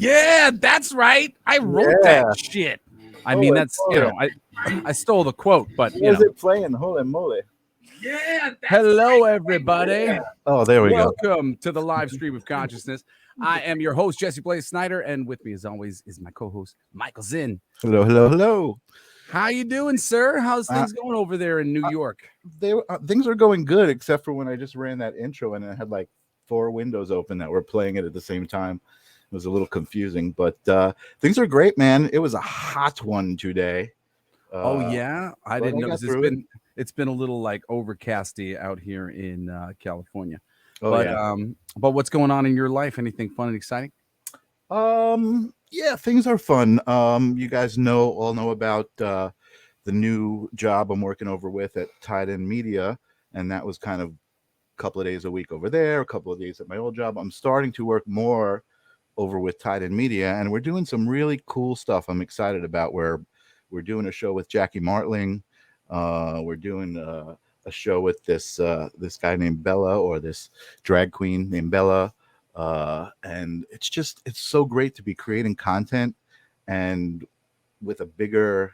Yeah, that's right. I wrote that shit. I mean, that's I stole the quote, but was it playing? Holy moly! Yeah. Hello, everybody. Yeah. Oh, there we go. Welcome to the live stream of consciousness. I am your host, Jesse Blaze Snyder, and with me, as always, is my co-host, Michael Zinn. Hello, hello, hello. How you doing, sir? How's things going over there in New York? Things are going good, except for when I just ran that intro and I had like 4 windows open that were playing it at the same time. It was a little confusing, but things are great, man. It was a hot one today. Oh yeah, I didn't notice. It's been a little like overcasty out here in California. But what's going on in your life? Anything fun and exciting? Yeah, things are fun. You guys all know about the new job I'm working over with at Titan Media, and that was kind of a couple of days a week over there, a couple of days at my old job. I'm starting to work more over with Titan Media, and we're doing some really cool stuff I'm excited about. Where we're doing a show with Jackie Martling. We're doing a show with this guy named Bella, or this drag queen named Bella. And it's so great to be creating content and with a bigger,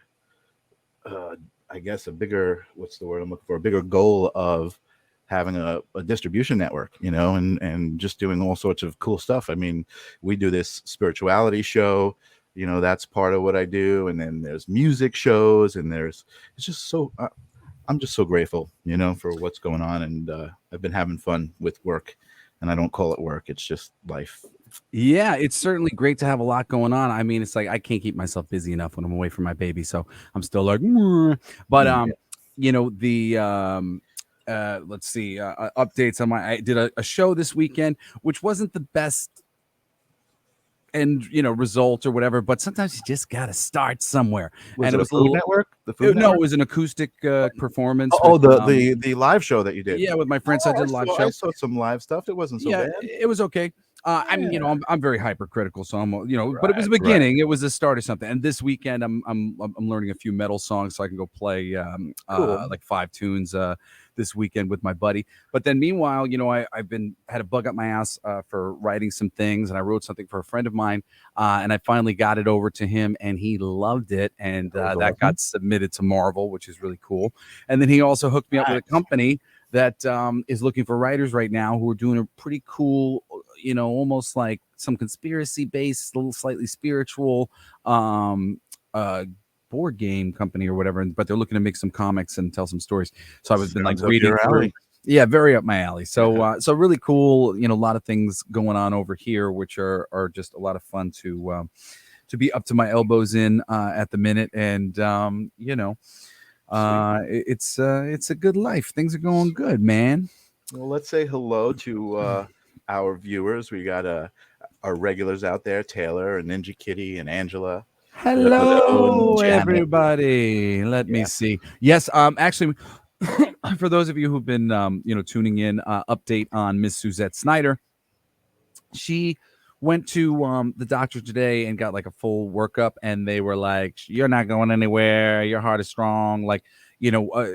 what's the word I'm looking for? A bigger goal of having a distribution network, and just doing all sorts of cool stuff. I mean, we do this spirituality show, that's part of what I do. And then there's music shows, and I'm just so grateful, for what's going on. And I've been having fun with work, and I don't call it work. It's just life. Yeah, it's certainly great to have a lot going on. I mean, it's like I can't keep myself busy enough when I'm away from my baby, so I'm still like, but let's see, updates on I did a show this weekend, which wasn't the best result or whatever, but sometimes you just got to start somewhere. Was it a Food Network? No, it was an acoustic performance. The live show that you did. Yeah, with my friends. I did a live show. I saw some live stuff. It wasn't so bad. It was okay. I mean, I'm very hypercritical, so I'm, but it was a beginning. Right. It was a start of something. And this weekend, I'm learning a few metal songs so I can go play like 5 tunes this weekend with my buddy. But then meanwhile, I've had a bug up my ass for writing some things, and I wrote something for a friend of mine, and I finally got it over to him, and he loved it, and that got submitted to Marvel, which is really cool. And then he also hooked me up with a company that is looking for writers right now who are doing a pretty cool, almost like some conspiracy-based, a little slightly spiritual board game company or whatever, but they're looking to make some comics and tell some stories. So I've been like reading through. Yeah, very up my alley. So so really cool, a lot of things going on over here, which are just a lot of fun to be up to my elbows in at the minute. And it's a good life. Things are going good, man. Well, let's say hello to our viewers. We got our regulars out there, Taylor and Ninja Kitty and Angela. Hello, everybody. Let me see. Yes, actually, for those of you who've been tuning in, update on Miss Suzette Snyder. She went to the doctor today and got like a full workup, and they were like, "You're not going anywhere. Your heart is strong." Like,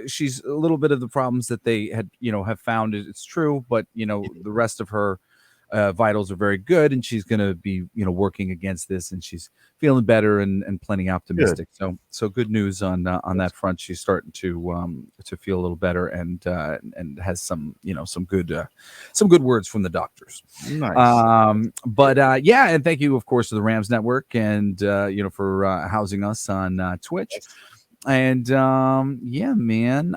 she's a little bit of the problems that they had, have found. It's true, but the rest of her vitals are very good, and she's going to be, working against this, and she's feeling better and plenty optimistic. Good. So good news on that front. She's starting to feel a little better, and has some good words from the doctors. Nice. And thank you, of course, to the Rams Network, and for housing us on Twitch. And man,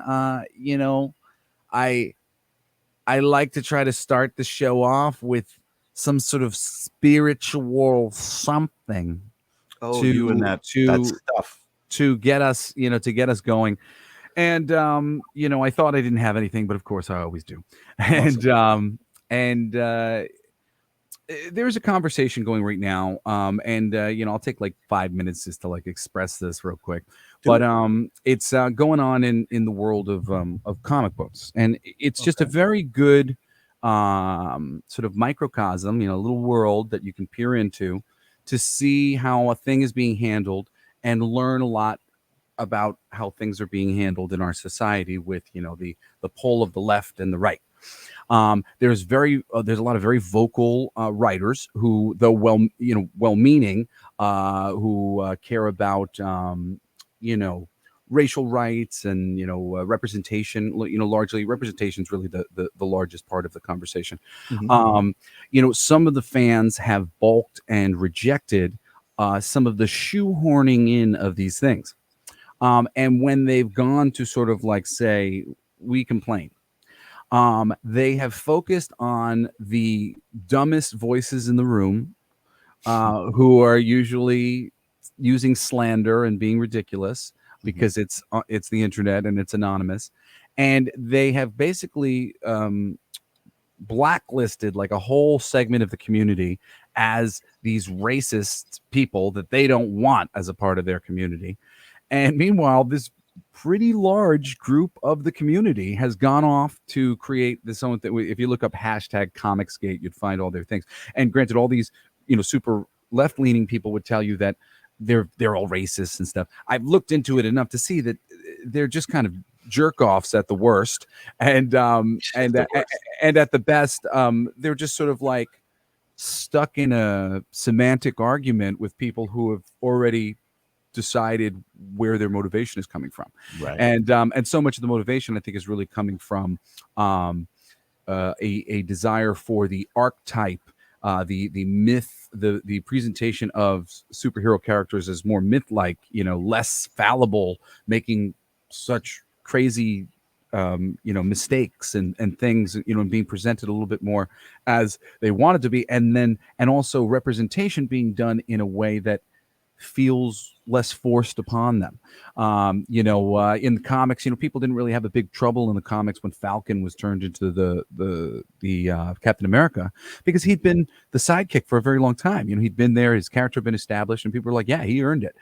I like to try to start the show off with some sort of spiritual something. That stuff to get us, going. And I thought I didn't have anything, but of course I always do. Awesome. And there's a conversation going right now, I'll take like 5 minutes just to like express this real quick. But it's going on in the world of comic books, and it's just a very good sort of microcosm, a little world that you can peer into to see how a thing is being handled and learn a lot about how things are being handled in our society with the pull of the left and the right. There's a lot of very vocal writers who, though well-meaning, who care about racial rights and representation. Largely representation is really the largest part of the conversation. Some of the fans have balked and rejected some of the shoehorning in of these things. And when they've gone to sort of like say, we complain, they have focused on the dumbest voices in the room, who are usually using slander and being ridiculous because it's the internet and it's anonymous. And they have basically blacklisted like a whole segment of the community as these racist people that they don't want as a part of their community. And meanwhile, this pretty large group of the community has gone off to create this own thing. If you look up hashtag Comicsgate, you'd find all their things. And granted, all these, super left-leaning people would tell you that they're all racist and stuff. I've looked into it enough to see that they're just kind of jerk-offs at the worst, and at the best, they're just sort of like stuck in a semantic argument with people who have already decided where their motivation is coming from. Right. And so much of the motivation, I think, is really coming from a desire for the archetype, the myth, the presentation of superhero characters as more myth-like, less fallible, making such crazy mistakes and things, and being presented a little bit more as they wanted to be, and also representation being done in a way that feels less forced upon them. In the comics, people didn't really have a big trouble in the comics when Falcon was turned into the Captain America, because he'd been the sidekick for a very long time. He'd been there, his character had been established, and people were like, yeah, he earned it.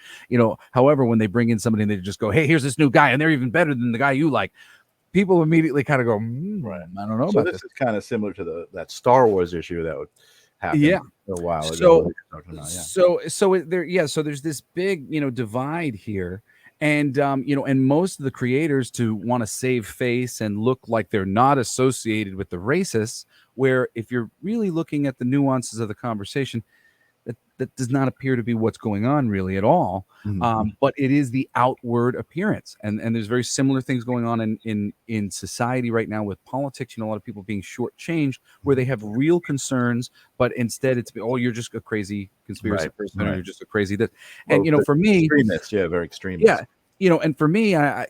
However, when they bring in somebody and they just go, hey, here's this new guy, and they're even better than the guy you like, people immediately kind of go, right, I don't know so about this. Is kind of similar to that Star Wars issue that would happen a while ago. So there's this big divide here, and and most of the creators to want to save face and look like they're not associated with the racists, where if you're really looking at the nuances of the conversation, that does not appear to be what's going on really at all. But it is the outward appearance, and there's very similar things going on in society right now with politics. A lot of people being shortchanged where they have real concerns, but instead it's you're just a crazy conspiracy person, or you're just a crazy this. And for me, extremists, very extremist. And for me, I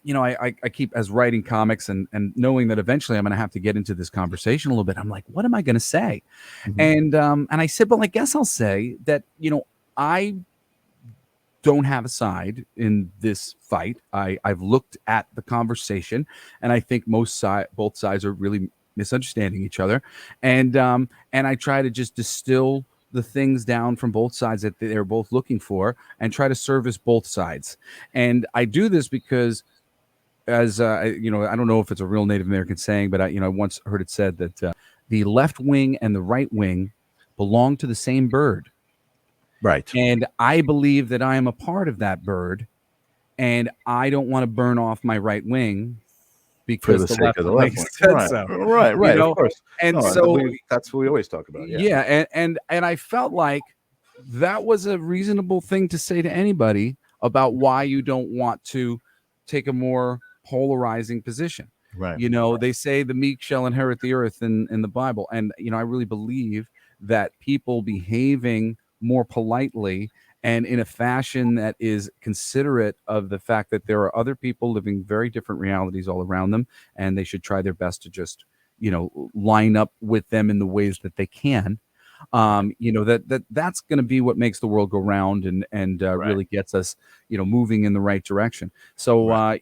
keep, as writing comics and knowing that eventually I'm going to have to get into this conversation a little bit. I'm like, what am I going to say? And I said, well, I guess I'll say that, I don't have a side in this fight. I've looked at the conversation, and I think both sides are really misunderstanding each other. And I try to just distill the things down from both sides that they're both looking for, and try to service both sides. And I do this because, as I don't know if it's a real Native American saying, but I once heard it said that the left wing and the right wing belong to the same bird. Right. And I believe that I am a part of that bird, and I don't want to burn off my right wing because for the sake of the left wing. Said so. Right, of course. And that's what we always talk about. And I felt like that was a reasonable thing to say to anybody about why you don't want to take a more polarizing position. Right. They say the meek shall inherit the earth in the Bible, and I really believe that people behaving more politely and in a fashion that is considerate of the fact that there are other people living very different realities all around them, and they should try their best to just line up with them in the ways that they can. That's going to be what makes the world go round, and really gets us moving in the right direction. So I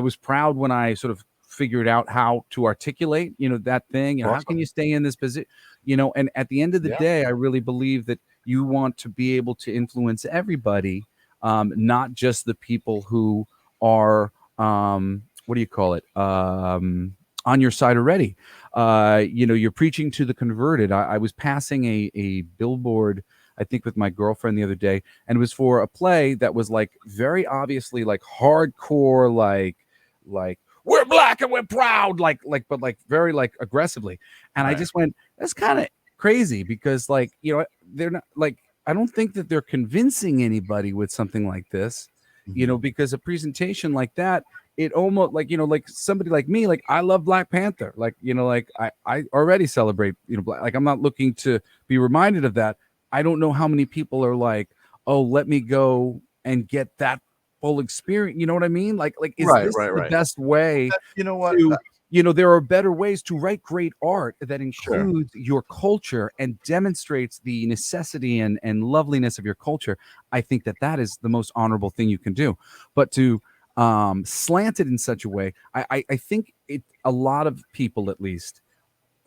was proud when I sort of figured out how to articulate that thing. How can you stay in this position? And at the end of the day, I really believe that you want to be able to influence everybody, not just the people who are what do you call it, on your side already. You're preaching to the converted. I was passing a billboard, I think, with my girlfriend the other day, and it was for a play that was like very obviously like hardcore, like we're black and we're proud, but like very like aggressively. And I Right. just went, that's kind of crazy because like, you know, they're not like, I don't think that they're convincing anybody with something like this, you know, Mhm. because a presentation like that, it almost like, you know, like somebody like me, like I love Black Panther, like, you know, like I already celebrate, you know, like I'm not looking to be reminded of that. I don't know how many people are like, oh, let me go and get that full experience. You know what I mean? Like, is Right, this right, the right. best way You know what? to, you know, there are better ways to write great art that Sure. includes your culture and demonstrates the necessity and loveliness of your culture. I think that that is the most honorable thing you can do. But to slant it in such a way, I think it, a lot of people at least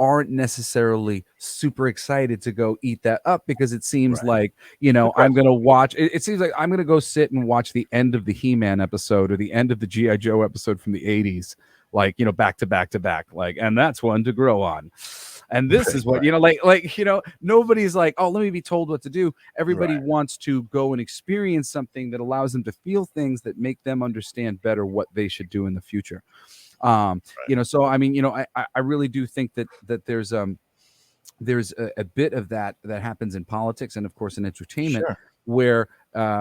aren't necessarily super excited to go eat that up because it seems Right. like, you know, I'm Aggressive. going to watch it seems like I'm going to go sit and watch the end of the He-Man episode or the end of the GI Joe episode from the 80s, like, you know, back to back to back, like, and that's one to grow on. And this Right, is what, right, you know, like, you know, nobody's like, oh, let me be told what to do. Everybody right. wants to go and experience something that allows them to feel things that make them understand better what they should do in the future. You know, so I mean, you know, I really do think that there's a bit of that that happens in politics and of course in entertainment Sure. where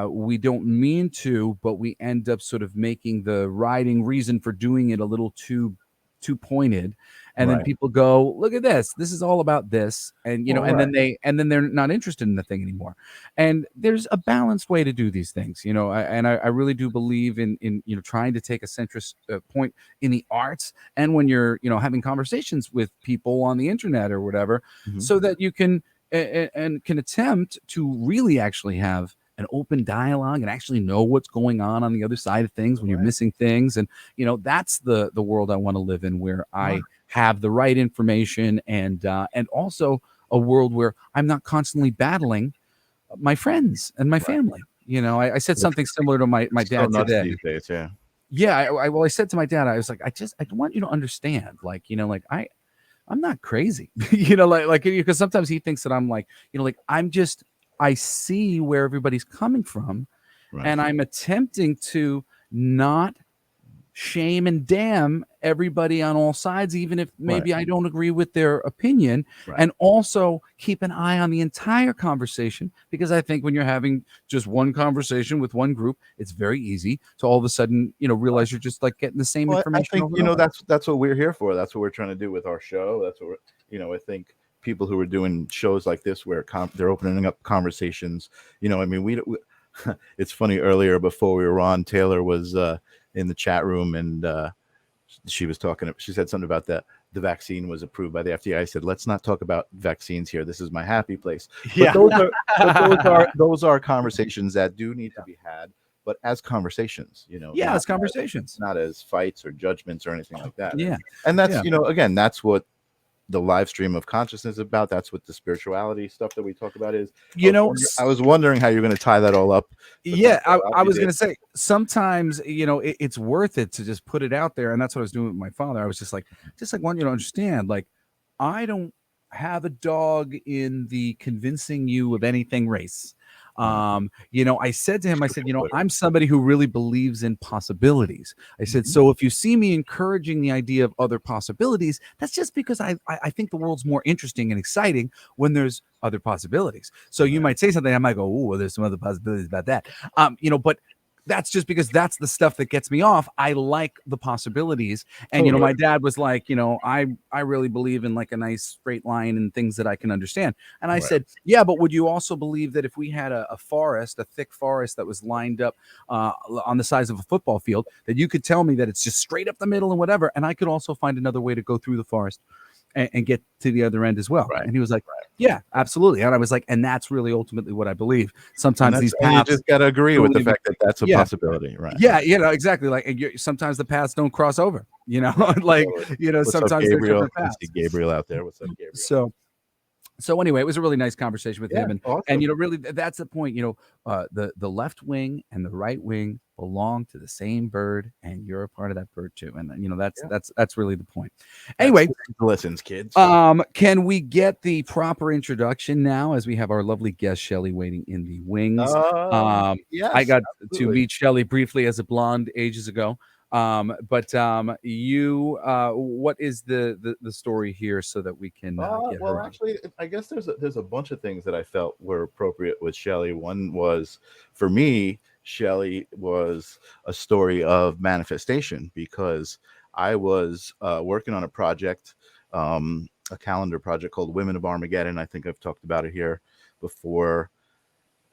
we don't mean to, but we end up sort of making the writing reason for doing it a little too pointed, and then Right. people go, look at this is all about this, and you know, Well, right. and then they're not interested in the thing anymore. And there's a balanced way to do these things, you know. I really do believe in you know, trying to take a centrist point in the arts and when you're, you know, having conversations with people on the internet or whatever, Mhm. so that you can and can attempt to really actually have an open dialogue and actually know what's going on the other side of things when you're Right. missing things. And you know, that's the world I want to live in, where Right. I have the right information and also a world where I'm not constantly battling my friends and my Right. family. You know, I said It's something similar to my it's so dad nuts today. these days, yeah. Yeah, well, I said to my dad, I was like, I want you to understand, like, you know, like I'm not crazy, you know, like because sometimes he thinks that I'm like, you know, like I see where everybody's coming from, Right. and I'm attempting to not shame and damn everybody on all sides, even if Right. maybe I don't agree with their opinion, Right. and also keep an eye on the entire conversation, because I think when you're having just one conversation with one group, it's very easy to all of a sudden, you know, realize you're just like getting the same Well, I information think, over you and know, over. that's what we're here for. That's what we're trying to do with our show. That's what we're, you know, I think people who are doing shows like this where they're opening up conversations, you know, I mean, it's funny, earlier before we were on, Taylor was in the chat room, and she was talking, she said something about that the vaccine was approved by the FDA. I said, let's not talk about vaccines here. This is my happy place. But Yeah. those are conversations that do need to be had, but as conversations, you know, Yeah, it's conversations. not as fights or judgments or anything like that. Yeah. And that's, Yeah. you know, again, that's what the live stream of consciousness is about. That's what the spirituality stuff that we talk about is. You know, I was wondering how you're going to tie that all up. But yeah, I'm glad I you was did. gonna say sometimes, you know, it's worth it to just put it out there, and that's what I was doing with my father. I was just like want you to understand, like, I don't have a dog in the convincing you of anything race. Right. You know, I said to him, I said, you know, Twitter. I'm somebody who really believes in possibilities. I said, Mhm. so if you see me encouraging the idea of other possibilities, that's just because I think the world's more interesting and exciting when there's other possibilities. So you Right. might say something, I might go, oh, well, there's some other possibilities about that. You know, but that's just because that's the stuff that gets me off. I like the possibilities. And you know, Totally. my dad was like, you know, I really believe in like a nice straight line and things that I can understand. And I Right. said, yeah, but would you also believe that if we had a forest, a thick forest that was lined up on the size of a football field, that you could tell me that it's just straight up the middle and whatever, and I could also find another way to go through the forest and get to the other end as well? Right. And he was like, yeah, absolutely. And I was like, and that's really ultimately what I believe. And Sometimes these you paths just got to agree with don't the even, fact that that's a yeah, possibility. Right. yeah, Right. you know, exactly. Like, and sometimes the paths don't cross over, you know, Right. like, Totally. you know, What's up, sometimes they're Gabriel? different I see paths. Gabriel out there. What's up, Gabriel? So anyway, it was a really nice conversation with Yeah. him, and Awesome. you know, really that's the point. You know, the left wing and the right wing belong to the same bird, and you're a part of that bird too. And you know, Yeah. that's really the point. That's Anyway, lessons, kids. can we get the proper introduction now, as we have our lovely guest Shelly waiting in the wings? I Yes, got to absolutely. meet Shelly briefly as a blonde ages ago. But you, what is the story here so that we can get Well, her on? actually, I guess there's a bunch of things that I felt were appropriate with Shelly. One was, for me, Shelly was a story of manifestation because I was working on a project, a calendar project called Women of Armageddon. I think I've talked about it here before.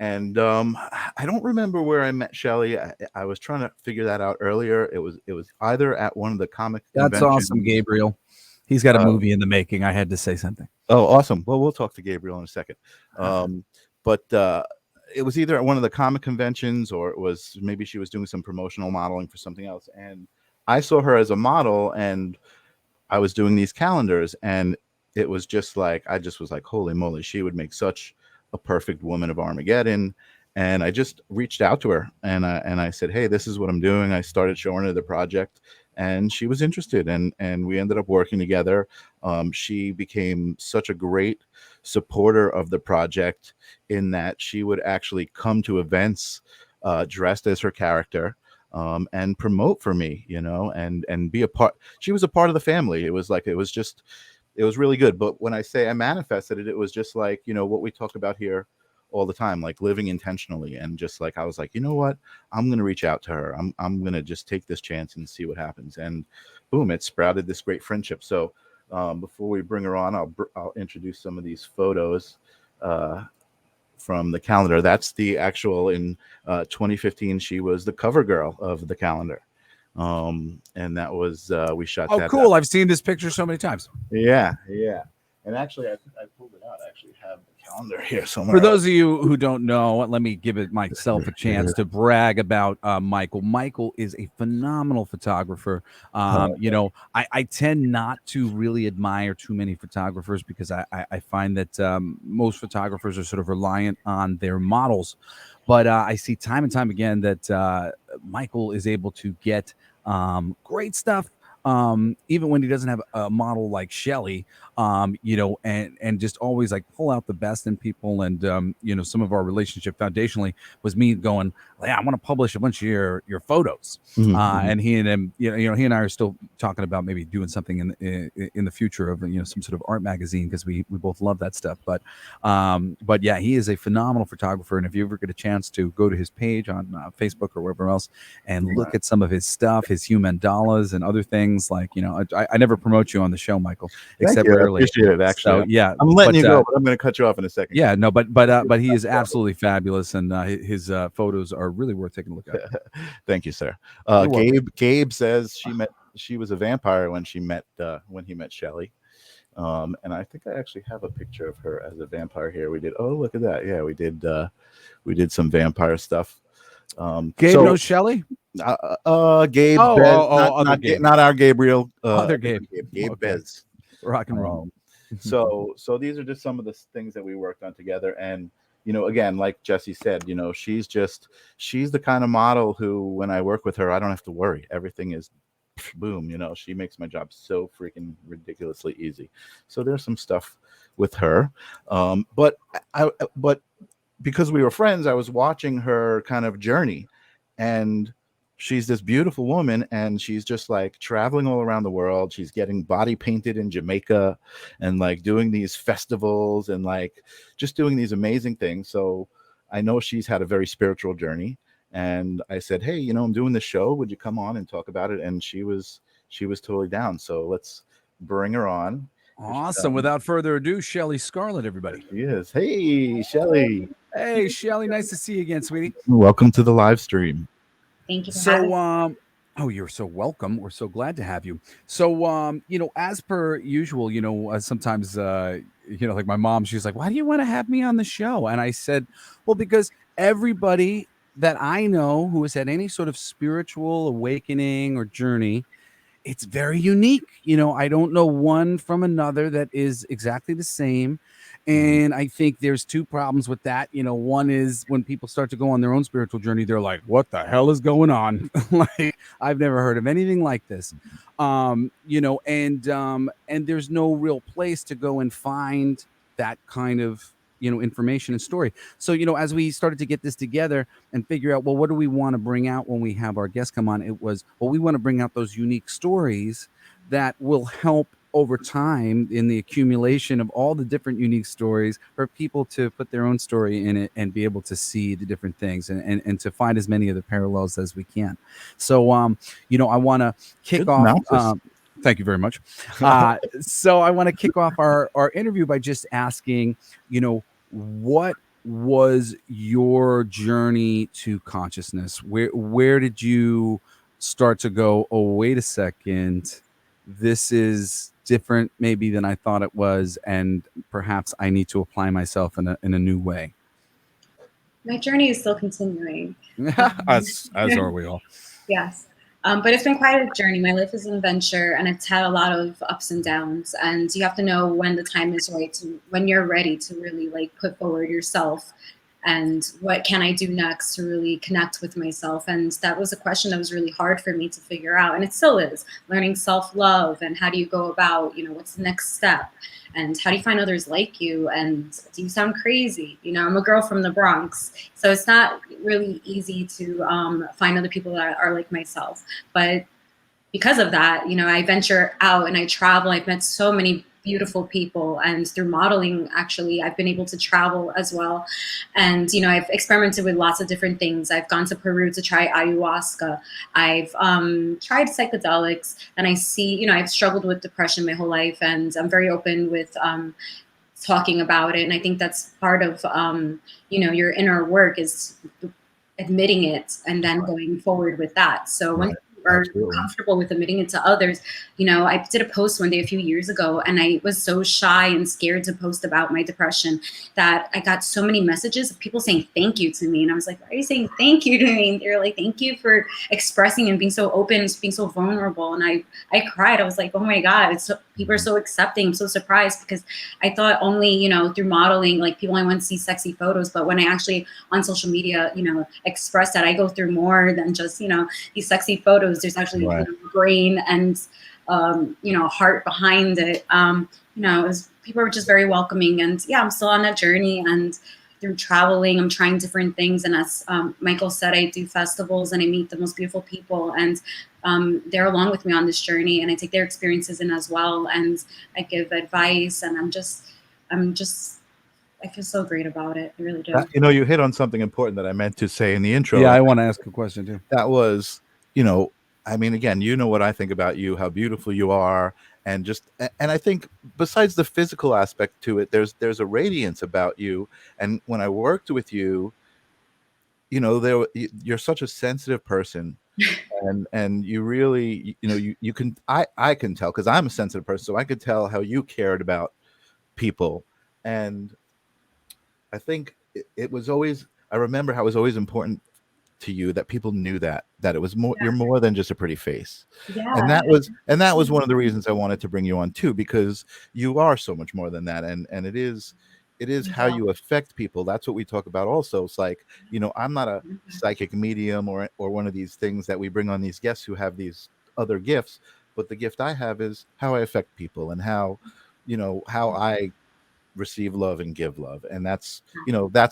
And I don't remember where I met Shelly. I was trying to figure that out earlier. It was either at one of the comic That's awesome, conventions. Gabriel. He's got a Uh, movie in the making. I had to say something. Oh, awesome. Well, we'll talk to Gabriel in a second. But it was either at one of the comic conventions or it was maybe she was doing some promotional modeling for something else. And I saw her as a model and I was doing these calendars and it was just like, I just was like, holy moly, she would make such a perfect woman of Armageddon. And I just reached out to her and I said, hey, this is what I'm doing. I started showing her the project and she was interested and we ended up working together. She became such a great supporter of the project in that she would actually come to events dressed as her character and promote for me, and be a part. She was a part of the family. It was like it was really good. But when I say I manifested it, it was just like what we talk about here all the time, like living intentionally, and just like I was like, you know what, I'm gonna reach out to her. I'm gonna just take this chance and see what happens. And boom, it sprouted this great friendship. So before we bring her on, I'll introduce some of these photos. From the calendar. That's the actual in 2015. She was the cover girl of the calendar, and that was we shot Oh, that. cool! I've seen this picture so many times. Yeah. And actually, I think I pulled it out. I actually have the calendar here somewhere. For those of you who don't know, let me give it myself a chance to brag about Michael. Michael is a phenomenal photographer. I tend not to really admire too many photographers because I find that most photographers are sort of reliant on their models. But I see time and time again that Michael is able to get great stuff. Even when he doesn't have a model like Shelly, and just always like pull out the best in people. And some of our relationship foundationally was me going, yeah, I want to publish a bunch of your photos. And he and him, he and I are still talking about maybe doing something in the future of some sort of art magazine because we both love that stuff. But yeah, he is a phenomenal photographer, and if you ever get a chance to go to his page on Facebook or wherever else and look at some of his stuff, his human dollars and other things, like I never promote you on the show, Michael, except rarely. I appreciate it. Actually, so yeah, I'm letting you go, but I'm going to cut you off in a second. Yeah, no, but he is absolutely fabulous, and his photos are really worth taking a look at. Thank you, sir. Gabe says she was a vampire when he met Shelly. And I think I actually have a picture of her as a vampire here. We did. Oh, look at that. Yeah, we did some vampire stuff. Gabe knows Shelly. Gabe, not our Gabriel. Other Gabe. Gabe Okay. Bez. Rock and roll. So these are just some of the things that we worked on together. And again, like Jesse said, she's the kind of model who, when I work with her, I don't have to worry. Everything is boom. She makes my job so freaking ridiculously easy. So there's some stuff with her. But because we were friends, I was watching her kind of journey, and she's this beautiful woman, and she's just like traveling all around the world. She's getting body painted in Jamaica and like doing these festivals and like just doing these amazing things. So I know she's had a very spiritual journey, and I said, hey, I'm doing this show, would you come on and talk about it? And she was totally down. So let's bring her on. Awesome. Without further ado, Shelly Scarlet, everybody. She is. Hey, Shelly. Hey, Shelly. Nice to see you again, sweetie. Welcome to the live stream. Thank you for having me. Oh, you're so welcome. We're so glad to have you. So, as per usual, sometimes, like my mom, she's like, why do you want to have me on the show? And I said, well, because everybody that I know who has had any sort of spiritual awakening or journey, it's very unique. I don't know one from another that is exactly the same. And I think there's two problems with that. One is when people start to go on their own spiritual journey, they're like, what the hell is going on? Like, I've never heard of anything like this. And there's no real place to go and find that kind of information and story. So as we started to get this together and figure out, well, what do we want to bring out when we have our guests come on, it was, well, we want to bring out those unique stories that will help over time in the accumulation of all the different unique stories for people to put their own story in it and be able to see the different things and to find as many of the parallels as we can. So I want to kick off. Thank you very much. So I want to kick off our interview by just asking, what was your journey to consciousness? Where did you start to go, oh, wait a second, this is different maybe than I thought it was, and perhaps I need to apply myself in a new way? My journey is still continuing. as are we all. Yes. But it's been quite a journey. My life is an adventure, and it's had a lot of ups and downs. And you have to know when the time is right, when you're ready to really put forward yourself and what can I do next to really connect with myself. And that was a question that was really hard for me to figure out. And it still is, learning self-love and how do you go about, what's the next step and how do you find others like you, and do you sound crazy? I'm a girl from the Bronx, so it's not really easy to find other people that are like myself. But because of that, I venture out and I travel. I've met so many beautiful people, and through modeling, actually, I've been able to travel as well. And I've experimented with lots of different things. I've gone to Peru to try ayahuasca. I've tried psychedelics, and I see, I've struggled with depression my whole life, and I'm very open with talking about it. And I think that's part of your inner work, is admitting it and then going forward with that. So once are comfortable with admitting it to others. I did a post one day a few years ago, and I was so shy and scared to post about my depression that I got so many messages of people saying thank you to me. And I was like, why are you saying thank you to me? And they're like, thank you for expressing and being so open and being so vulnerable. And I cried. I was like, oh my God, people are so accepting. I'm so surprised, because I thought only, through modeling, people only want to see sexy photos. But when I actually on social media, express that I go through more than just, these sexy photos. There's actually brain and heart behind it. People are just very welcoming, and I'm still on that journey. And through traveling, I'm trying different things. And as Michael said, I do festivals and I meet the most beautiful people, and they're along with me on this journey, and I take their experiences in as well, and I give advice, and I feel so great about it. I really do. You hit on something important that I meant to say in the intro. Yeah, I want to ask a question too. That was, again, what I think about you, how beautiful you are, and I think besides the physical aspect to it, there's a radiance about you. And when I worked with you, you're such a sensitive person, and you really, you can, I can tell, because I'm a sensitive person, so I could tell how you cared about people. And I think it was always, I remember how it was always important to you that people knew that it was more, you're more than just a pretty face. And that was one of the reasons I wanted to bring you on too, because you are so much more than that. And it is how you affect people. That's what we talk about also. It's like, I'm not a psychic medium or one of these things that we bring on these guests who have these other gifts, but the gift I have is how I affect people, and how I receive love and give love. And that's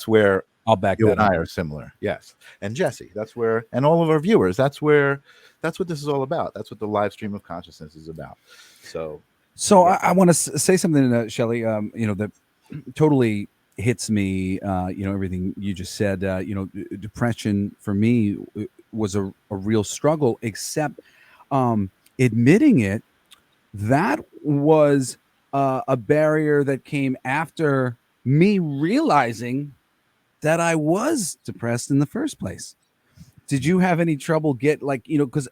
where I'll back you that and up. I are similar. Yes. And Jesse, that's where, and all of our viewers, that's what this is all about. That's what the live stream of consciousness is about. So yeah. I want to say something, Shelly, that totally hits me. Everything you just said. Depression for me was a real struggle, except admitting it. That was a barrier that came after me realizing that I was depressed in the first place. Did you have any trouble because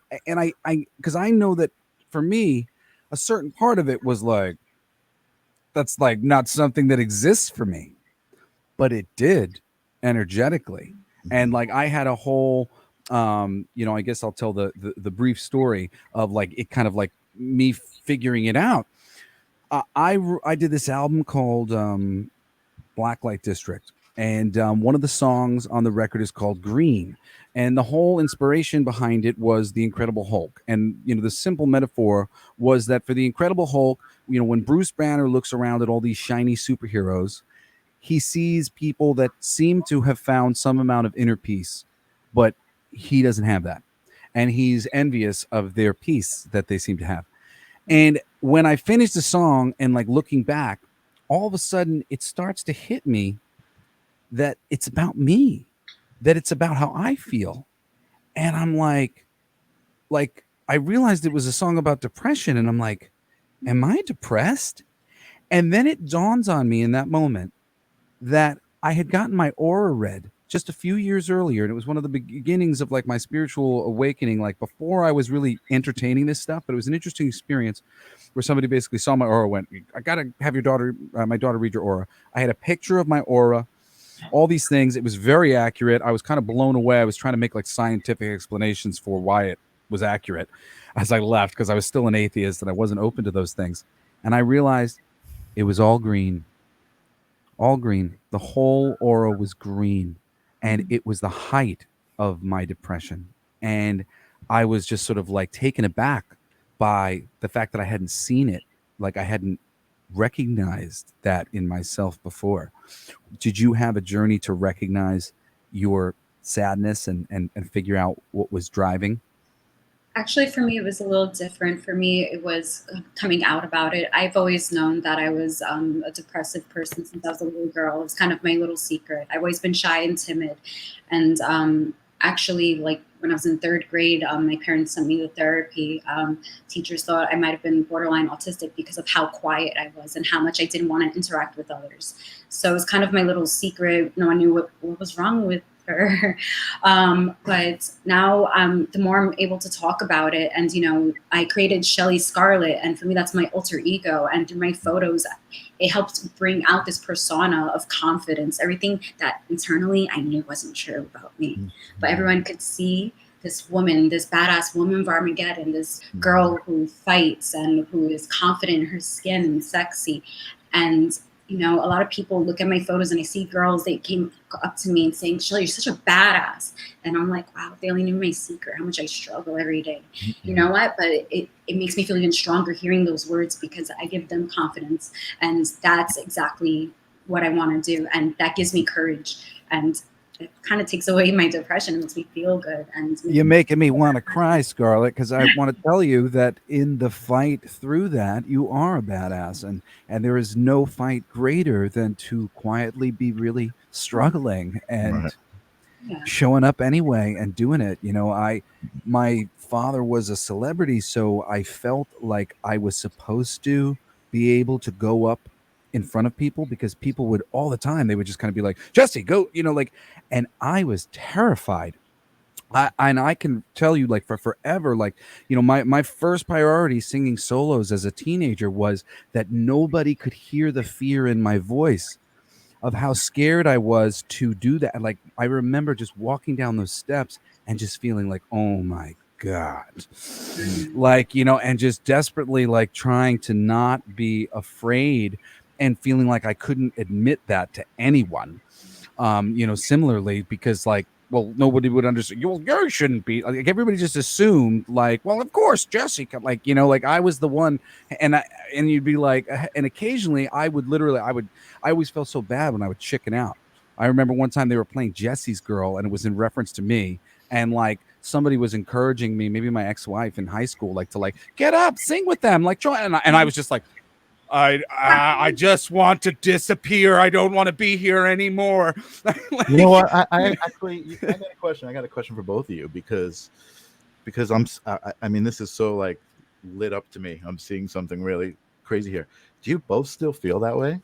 I know that for me, a certain part of it was that's not something that exists for me, but it did energetically. And I had a whole, I guess I'll tell the brief story of it kind of me figuring it out. I did this album called Blacklight District, and one of the songs on the record is called Green, and the whole inspiration behind it was the Incredible Hulk. And the simple metaphor was that for the Incredible Hulk, when Bruce Banner looks around at all these shiny superheroes, he sees people that seem to have found some amount of inner peace, but he doesn't have that. And he's envious of their peace that they seem to have. And when I finished the song and like looking back, all of a sudden it starts to hit me that it's about me, that it's about how I feel. And I'm like I realized it was a song about depression, and I'm like, am I depressed? And then it dawns on me in that moment that I had gotten my aura read just a few years earlier, and it was one of the beginnings of like my spiritual awakening, like before I was really entertaining this stuff. But it was an interesting experience where somebody basically saw my aura, went, I gotta have your daughter, my daughter, read your aura. I had a picture of my aura, all these things. It was very accurate. I was kind of blown away. I was trying to make like scientific explanations for why it was accurate as I left, because I was still an atheist and I wasn't open to those things. And I realized it was all green. All green. The whole aura was green. And it was the height of my depression. And I was just sort of like taken aback by the fact that I hadn't seen it. Like I hadn't recognized that in myself before. Did you have a journey to recognize your sadness and figure out what was driving? Actually, for me, it was a little different. For me, it was coming out about it. I've always known that I was a depressive person since I was a little girl. It was kind of my little secret. I've always been shy and timid. And actually, like when I was in third grade, my parents sent me to therapy. Teachers thought I might have been borderline autistic because of how quiet I was and how much I didn't want to interact with others. So it was kind of my little secret. No one knew what was wrong with her. But now the more I'm able to talk about it, and I created Shelly Scarlet, and for me that's my alter ego, and through my photos it helps bring out this persona of confidence, everything that internally I knew wasn't true about me. But everyone could see this woman, this badass woman of Armageddon, this girl who fights and who is confident in her skin and sexy. And a lot of people look at my photos and I see girls, they came up to me and saying, Shelly, you're such a badass. And I'm like, wow, if they only knew my secret, how much I struggle every day. You know what? But it makes me feel even stronger hearing those words, because I give them confidence. And that's exactly what I want to do. And that gives me courage. And it kind of takes away my depression and makes me feel good. And you're making me want to cry, Scarlett, because I want to tell you that in the fight through that, you are a badass, and there is no fight greater than to quietly be really struggling and showing up anyway and doing it. My father was a celebrity, so I felt like I was supposed to be able to go up in front of people, because people would all the time, they would just kind of be like, Jesse, go, and I was terrified. And I can tell you, like, for forever, like, my first priority singing solos as a teenager was that nobody could hear the fear in my voice of how scared I was to do that. Like, I remember just walking down those steps and just feeling like, oh my God, like, and just desperately like trying to not be afraid and feeling like I couldn't admit that to anyone. Similarly, because like, well, nobody would understand. You shouldn't be. Like, everybody just assumed, like, well, of course, Jesse, like, like I was the one, and you'd be like, and occasionally I always felt so bad when I would chicken out. I remember one time they were playing Jesse's Girl, and it was in reference to me, and like somebody was encouraging me, maybe my ex-wife in high school, like to like get up, sing with them, like join, and I was just like, I just want to disappear. I don't want to be here anymore. Like, you know what? I got a question for both of you, because I mean, this is so like lit up to me. I'm seeing something really crazy here. Do you both still feel that way?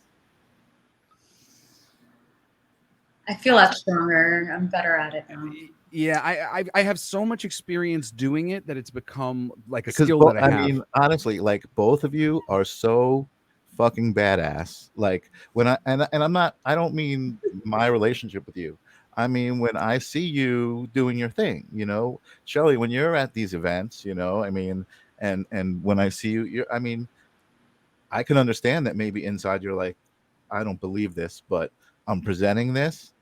I feel a lot stronger. I'm better at it now. Yeah, I have so much experience doing it that it's become like a skill that I have. I mean, honestly, like both of you are so fucking badass. Like when I don't mean my relationship with you. I mean, when I see you doing your thing, Shelly, when you're at these events, I mean, and when I see you, I mean, I can understand that maybe inside you're like, I don't believe this, but I'm presenting this,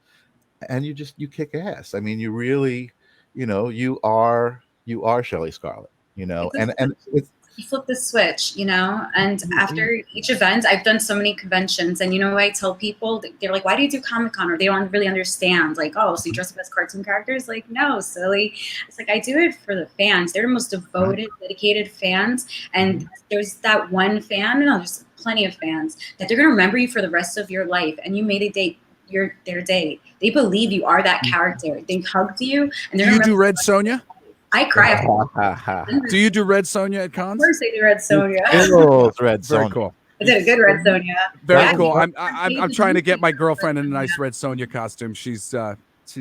and you kick ass. I mean, you really, you are Shelly Scarlet, and you flip the switch, you know, and after each event, I've done so many conventions, and you know, I tell people, they're like, why do you do Comic-Con? Or they don't really understand, like, oh, so you dress up as cartoon characters? Like, no, silly. It's like, I do it for the fans. They're the most devoted, dedicated fans, and there's that one fan, no, there's plenty of fans, that they're going to remember you for the rest of your life, and you made a date their day. They believe you are that character. They hugged you, and they're Do you do Red Sonja? I cry. Do you do Red Sonja at cons? Of course, I do Red Sonja. Red Very Sonja. cool. I did a good Red Sonja. Very cool. I'm trying to get my girlfriend in a nice Red Sonja costume. She's she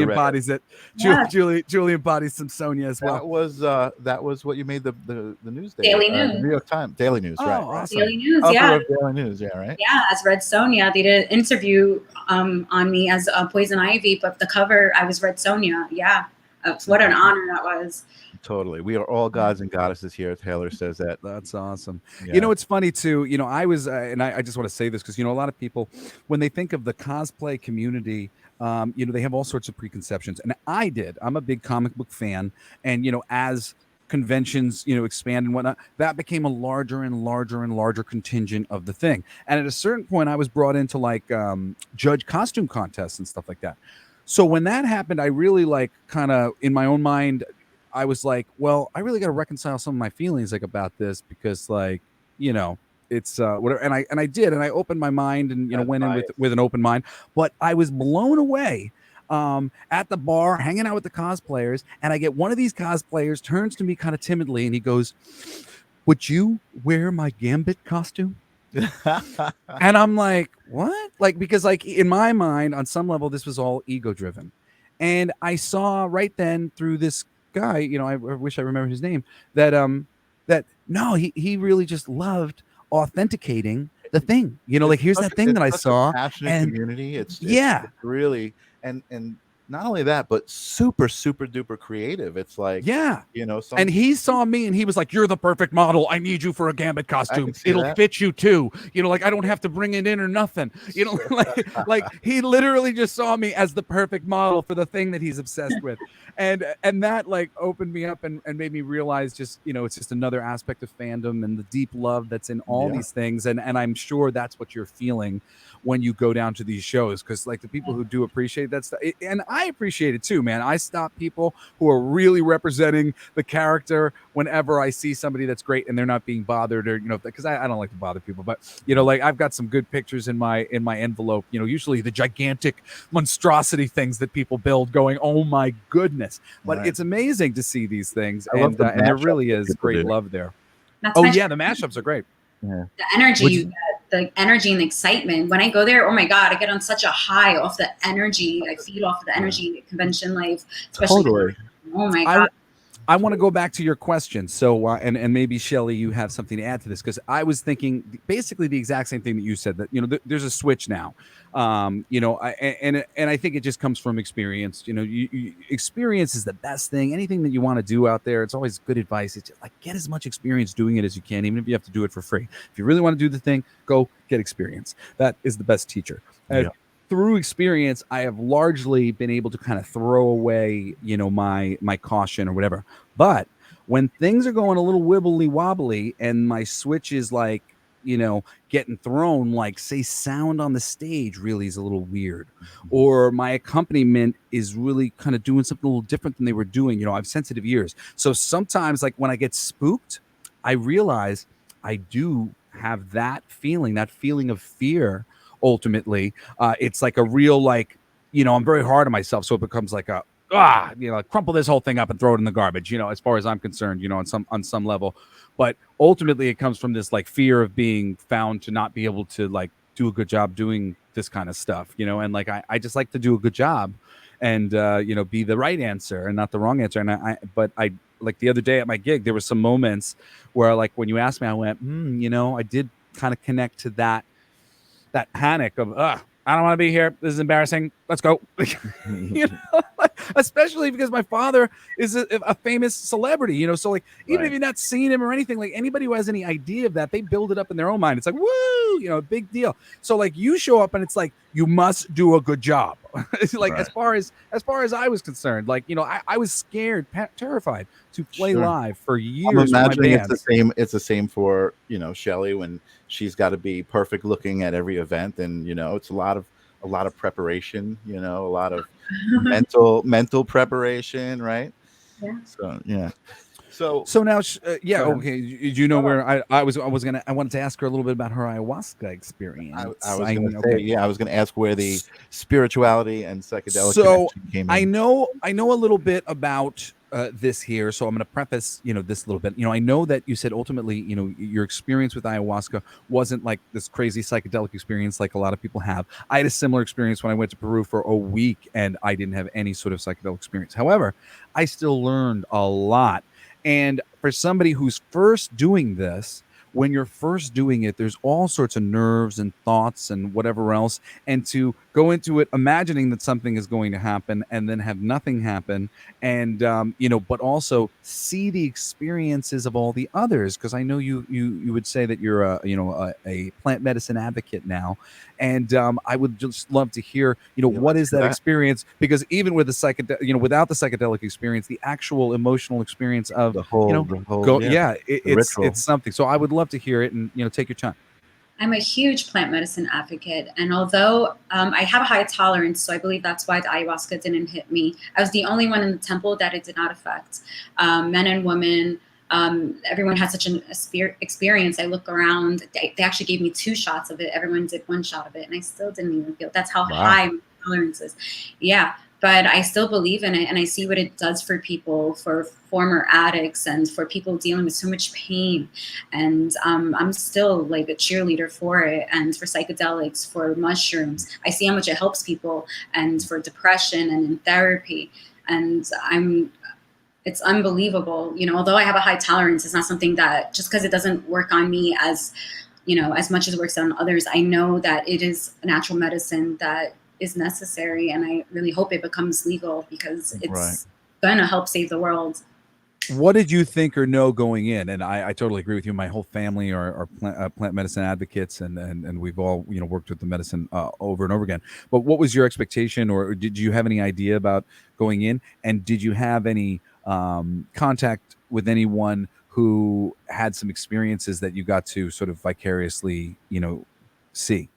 embodies it. Yeah. Julie embodies some Sonja as well. That was what you made the news day. Daily News. New York Times. Daily News, right? Awesome. Daily News, Author yeah. of Daily News, yeah, right? Yeah, as Red Sonja. They did an interview on me as Poison Ivy, but the cover, I was Red Sonja. Yeah. What an honor that was. Totally. We are all gods and goddesses here. Taylor says that. That's awesome. Yeah. You know, it's funny too. You know, I was, and I just want to say this because, you know, a lot of people, when they think of the cosplay community, you know, they have all sorts of preconceptions. And I'm a big comic book fan. And, you know, as conventions, you know, expand and whatnot, that became a larger and larger and larger contingent of the thing. And at a certain point, I was brought into like judge costume contests and stuff like that. So when that happened, I really like kind of in my own mind, I was like, well, I really got to reconcile some of my feelings like about this because like, you know, it's whatever. And I did, and I opened my mind and, you know, went in with an open mind, but I was blown away at the bar, hanging out with the cosplayers. And I get one of these cosplayers turns to me kind of timidly and he goes, would you wear my Gambit costume? And I'm like, what? Like, because like in my mind, on some level, this was all ego driven. And I saw right then through this guy, you know, I wish I remember his name, that no, he really just loved authenticating the thing. You know, like here's that thing that I saw. Passionate community. It's really and not only that, but super, super duper creative. It's like, yeah, you know, and he saw me and he was like, you're the perfect model. I need you for a Gambit costume. It'll fit you too. You know, like I don't have to bring it in or nothing. You know, like he literally just saw me as the perfect model for the thing that he's obsessed with. And that like opened me up and made me realize just, you know, it's just another aspect of fandom and the deep love that's in all these things. And I'm sure that's what you're feeling when you go down to these shows, because like the people who do appreciate that stuff, and I appreciate it too, man. I stop people who are really representing the character whenever I see somebody that's great and they're not being bothered, or, you know, because I don't like to bother people, but you know, like I've got some good pictures in my envelope, you know, usually the gigantic monstrosity things that people build going, oh my goodness. But it's amazing to see these things, and there really is great love there. The mashups are great. Yeah. The energy you get, the energy and the excitement. When I go there, oh my God, I get on such a high off the energy. I feed off the energy convention life, especially. Totally. Oh my God. I want to go back to your question. So, and maybe Shelly, you have something to add to this, because I was thinking basically the exact same thing that you said, that, you know, there's a switch now, you know, and I think it just comes from experience. You know, experience is the best thing. Anything that you want to do out there, it's always good advice. It's just like, get as much experience doing it as you can, even if you have to do it for free. If you really want to do the thing, go get experience. That is the best teacher. Through experience, I have largely been able to kind of throw away, you know, my caution or whatever. But when things are going a little wibbly wobbly and my switch is like, you know, getting thrown, like say sound on the stage really is a little weird, or my accompaniment is really kind of doing something a little different than they were doing. You know, I have sensitive ears. So sometimes like when I get spooked, I realize I do have that feeling of fear. Ultimately, it's like a real, like, you know, I'm very hard on myself, so it becomes like a you know, crumple this whole thing up and throw it in the garbage, you know, as far as I'm concerned, you know, on some level. But ultimately it comes from this like fear of being found to not be able to like do a good job doing this kind of stuff, you know. And like I just like to do a good job and you know, be the right answer and not the wrong answer. And but I like the other day at my gig, there were some moments where like when you asked me, I went, you know, I did kind of connect to that panic of, I don't want to be here. This is embarrassing. Let's go. You know, especially because my father is a famous celebrity, you know, so like, even if you're not seeing him or anything, like anybody who has any idea of that, they build it up in their own mind. It's like, woo, a big deal. So like you show up and it's like you must do a good job. It's like Right. as far as I was concerned, like I was scared, terrified to play Sure. live for I'm years with my imagining it's band. the same. It's the same for Shelly when she's got to be perfect looking at every event, and it's a lot of preparation. A lot of mental preparation, right? Yeah. So yeah. So So now, yeah, go ahead. okay. Do you know where I wanted to ask her a little bit about her ayahuasca I experience. was going to say, yeah, I was going to ask where the spirituality and psychedelic So connection came I in. know a little bit about this here. So I'm going to preface, this a little bit. I know that you said ultimately, your experience with ayahuasca wasn't like this crazy psychedelic experience like a lot of people have. I had a similar experience when I went to Peru for a week and I didn't have any sort of psychedelic experience. However, I still learned a lot. And for somebody who's first doing this, when you're first doing it, there's all sorts of nerves and thoughts and whatever else. And to go into it imagining that something is going to happen and then have nothing happen, and but also see the experiences of all the others, because I know you would say that you're a plant medicine advocate now, and I would just love to hear what let's is do that that. experience, because even with the without the psychedelic experience, the actual emotional experience of The whole, ritual. it's something. So I would love to hear it, and take your time. I'm a huge plant medicine advocate, and although I have a high tolerance, so I believe that's why the ayahuasca didn't hit me. I was the only one in the temple that it did not affect. Men and women, everyone had such an experience. I look around; they actually gave me 2 shots of it. Everyone did 1 shot of it, and I still didn't even feel. That's how high my tolerance is. Yeah. But I still believe in it, and I see what it does for people, for former addicts, and for people dealing with so much pain. And I'm still like a cheerleader for it, and for psychedelics, for mushrooms. I see how much it helps people, and for depression and in therapy. And it's unbelievable. Although I have a high tolerance, it's not something that, just because it doesn't work on me as much as it works on others, I know that it is a natural medicine that is necessary, and I really hope it becomes legal, because it's gonna help save the world. What did you think or know going in? And I totally agree with you. My whole family are plant medicine advocates, and we've all worked with the medicine over and over again. But what was your expectation, or did you have any idea about going in? And did you have any contact with anyone who had some experiences that you got to sort of vicariously see?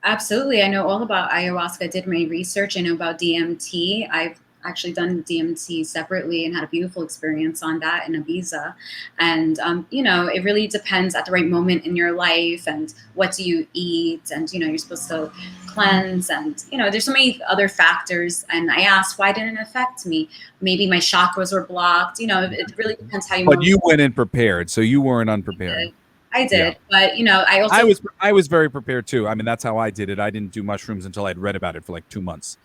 Absolutely. I know all about ayahuasca. I did my research. I know about DMT. I've actually done DMT separately and had a beautiful experience on that in Ibiza. And, it really depends at the right moment in your life, and what do you eat, and, you're supposed to cleanse, and, there's so many other factors. And I asked, why didn't it affect me? Maybe my chakras were blocked. It really depends how you. But you went in prepared, so you weren't unprepared. I did, but I was very prepared too. I mean, that's how I did it. I didn't do mushrooms until I'd read about it for like 2 months.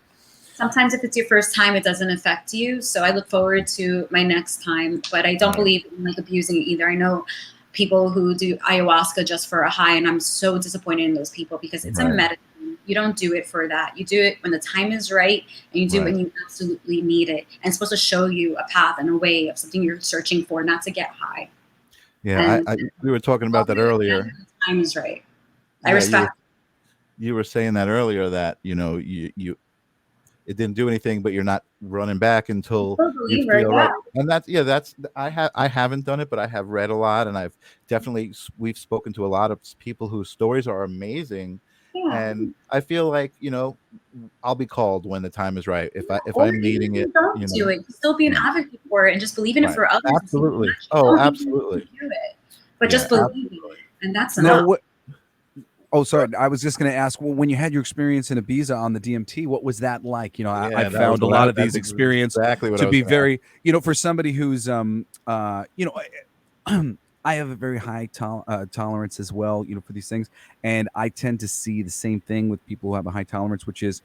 Sometimes if it's your first time, it doesn't affect you. So I look forward to my next time, but I don't believe in like abusing it either. I know people who do ayahuasca just for a high, and I'm so disappointed in those people, because it's a medicine. You don't do it for that. You do it when the time is right, and you do it when you absolutely need it. And it's supposed to show you a path and a way of something you're searching for, not to get high. Yeah, we were talking about that earlier. The time is right. I respect. You were saying that earlier, that you it didn't do anything, but you're not running back until you feel right. And I haven't done it, but I have read a lot, and we've spoken to a lot of people whose stories are amazing. Yeah. And I feel like I'll be called when the time is right. If I'm needing it, don't do it. Still be an advocate for it, and just believe in it for others. Absolutely. Oh, absolutely. Do it, but just believe it, and that's now enough. Oh, sorry. I was just going to ask, well, when you had your experience in Ibiza on the DMT, what was that like? I found a lot of these experiences to be very, for somebody who's, I have a very high tolerance as well, for these things. And I tend to see the same thing with people who have a high tolerance, which is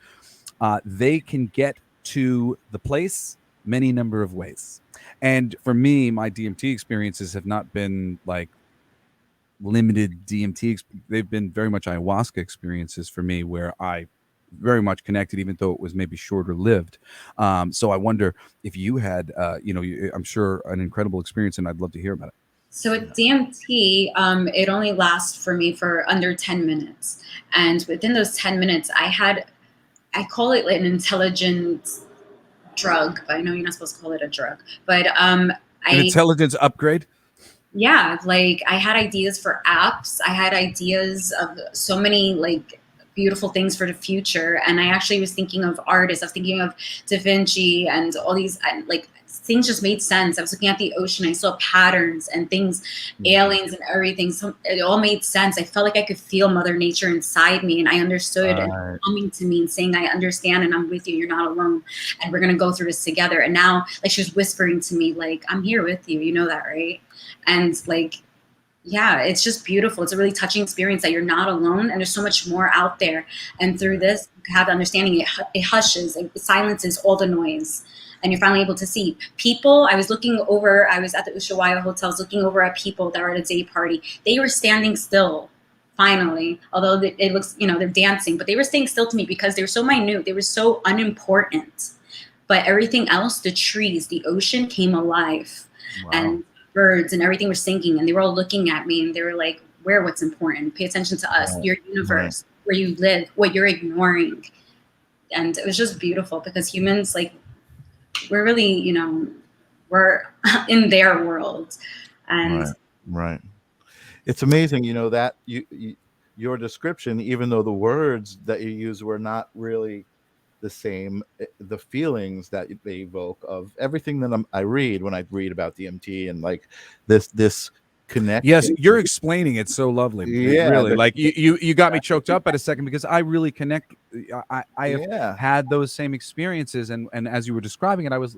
they can get to the place many number of ways. And for me, my DMT experiences have not been like limited DMT. They've been very much ayahuasca experiences for me, where I very much connected, even though it was maybe shorter lived. So I wonder if you had, I'm sure, an incredible experience, and I'd love to hear about it. So with DMT, it only lasts for me for under 10 minutes. And within those 10 minutes, I call it like an intelligent drug, but I know you're not supposed to call it a drug. But An intelligence upgrade. yeah, like I had ideas for apps. I had ideas of so many like beautiful things for the future. And I actually was thinking of artists. I was thinking of Da Vinci and all these like things just made sense. I was looking at the ocean. I saw patterns and things, aliens and everything. So it all made sense. I felt like I could feel Mother Nature inside me, and I understood and coming to me and saying, I understand and I'm with you. You're not alone. And we're going to go through this together. And now like she was whispering to me, like, I'm here with you. You know that, right? And like, yeah, it's just beautiful. It's a really touching experience that you're not alone and there's so much more out there. And through this, you have the understanding it hushes, it silences all the noise. And you're finally able to see people. I was at the Ushuaia hotels looking over at people that were at a day party. They were standing still, finally, although it looks, they're dancing, but they were staying still to me because they were so minute. They were so unimportant. But everything else, the trees, the ocean came alive. Wow. And birds and everything were singing, and they were all looking at me and they were like, what's important? Pay attention to us, your universe, where you live, what you're ignoring. And it was just beautiful because humans, like, we're really, we're in their world. And right. It's amazing, that your description, even though the words that you use were not really the same, the feelings that they evoke of everything that I read when I read about DMT and like this connection. Yes, you're explaining it so lovely. Yeah, really. Like you got me choked up at a second because I really connect. I have had those same experiences, and as you were describing it, I was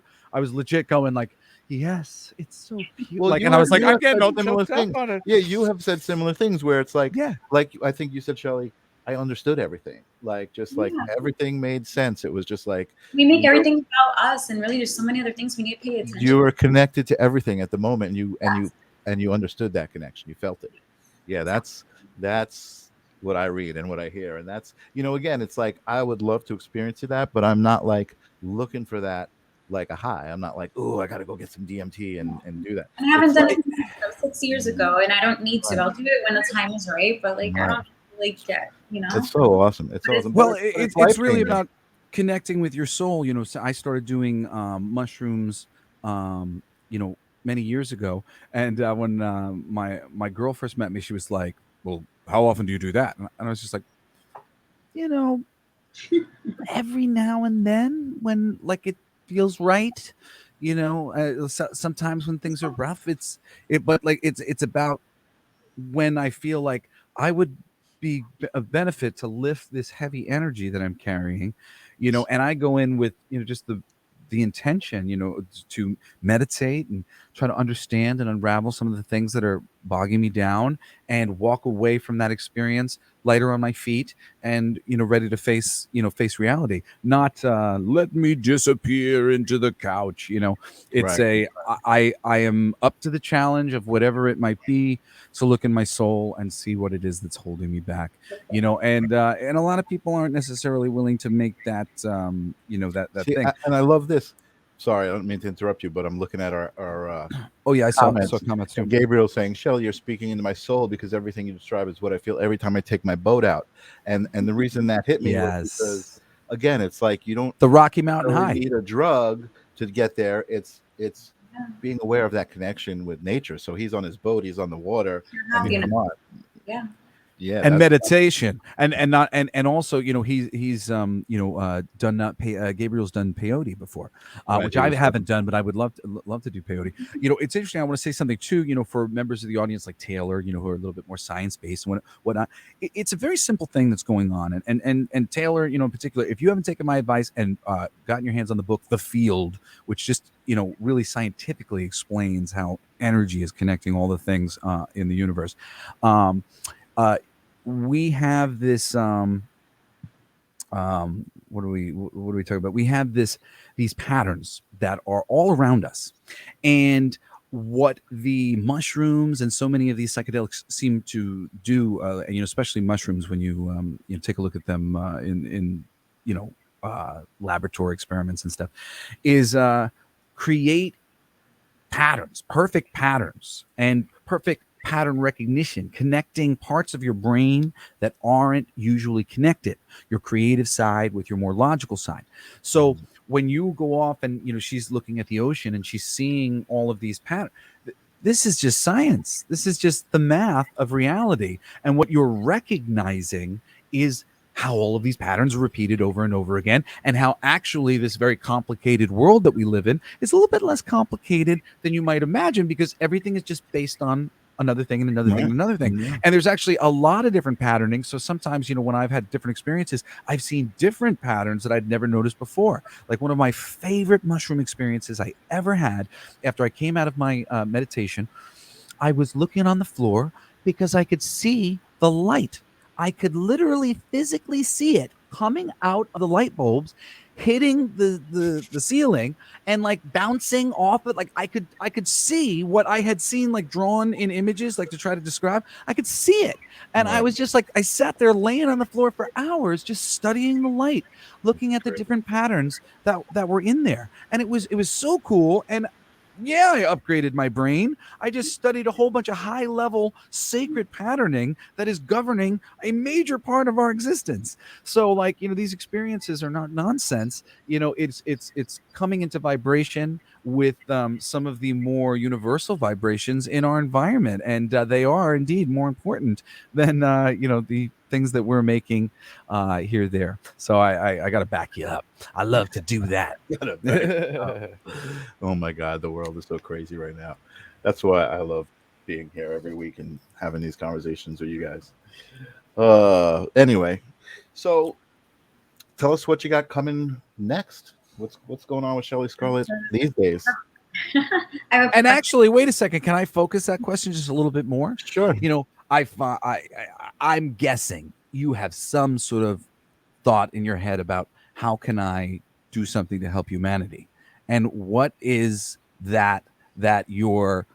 legit going like, yes, it's so beautiful. Well, and I was like, I'm getting all choked up on it. Yeah, you have said similar things where it's like, like I think you said, Shelly, I understood everything. Like, just like everything made sense. It was just like we make everything about us, and really, there's so many other things we need to pay attention. You were connected to everything at the moment, and you understood that connection. You felt it. Yeah, that's what I read and what I hear, and that's again, it's like I would love to experience that, but I'm not like looking for that like a high. I'm not like, oh, I got to go get some DMT and do that. I haven't done it 6 years ago, and I don't need to. I'll do it when the time is right, but like I don't really get. It's so awesome. It's awesome. Well, it's really about connecting with your soul. So I started doing mushrooms, many years ago. And when my girl first met me, she was like, well, how often do you do that? And I was just like, every now and then when like it feels right. Sometimes when things are rough, it's about when I feel like I would be of benefit to lift this heavy energy that I'm carrying, and I go in with, just the intention, to meditate and try to understand and unravel some of the things that are bogging me down and walk away from that experience lighter on my feet and, ready to face reality, not let me disappear into the couch. It's I am up to the challenge of whatever it might be, to look in my soul and see what it is that's holding me back, and a lot of people aren't necessarily willing to make that, that thing. And I love this. Sorry, I don't mean to interrupt you, but I'm looking at our I saw comments too. And Gabriel saying, Shelly, you're speaking into my soul because everything you describe is what I feel every time I take my boat out. And the reason that hit me was because, again, it's like you don't the Rocky Mountain High need a drug to get there. It's being aware of that connection with nature. So he's on his boat, he's on the water. And meditation and also he's done Gabriel's done peyote before, which I haven't done, but I would love to do peyote. It's interesting. I want to say something too, for members of the audience like Taylor, who are a little bit more science-based and whatnot. It's a very simple thing that's going on, and Taylor, in particular, if you haven't taken my advice and gotten your hands on the book The Field, which just really scientifically explains how energy is connecting all the things in the universe. We have this what are we talking about? We have these patterns that are all around us, and what the mushrooms and so many of these psychedelics seem to do, especially mushrooms, when you take a look at them in laboratory experiments and stuff, is create patterns, perfect patterns, and perfect pattern recognition, connecting parts of your brain that aren't usually connected, your creative side with your more logical side. So when you go off and, you know, she's looking at the ocean and she's seeing all of these patterns, this is just science. This is just the math of reality. And what you're recognizing is how all of these patterns are repeated over and over again, and how actually this very complicated world that we live in is a little bit less complicated than you might imagine, because everything is just based on another thing and another thing and another thing. And there's actually a lot of different patterning. So sometimes, you know, when I've had different experiences, I've seen different patterns that I'd never noticed before. Like one of my favorite mushroom experiences I ever had after I came out of my meditation, I was looking on the floor because I could see the light. I could literally physically see it coming out of the light bulbs, hitting the ceiling and like bouncing off it. Like I could see what I had seen, like drawn in images, like to try to describe. I could see it. And I was just like, I sat there laying on the floor for hours, just studying the light, looking at the different patterns that were in there. And it was so cool. And yeah, I upgraded my brain. I just studied a whole bunch of high level sacred patterning that is governing a major part of our existence. So like, you know, these experiences are not nonsense. You know, it's coming into vibration with some of the more universal vibrations in our environment. And they are indeed more important than, you know, the things that we're making here, there. So I got to back you up. I love to do that. Oh my God, the world is so crazy right now. That's why I love being here every week and having these conversations with you guys. Anyway, so tell us what you got coming next. What's going on with Shelly Scarlet these days? And actually, wait a second. Can I focus that question just a little bit more? Sure. You know, I'm guessing you have some sort of thought in your head about how can I do something to help humanity, and what is that you're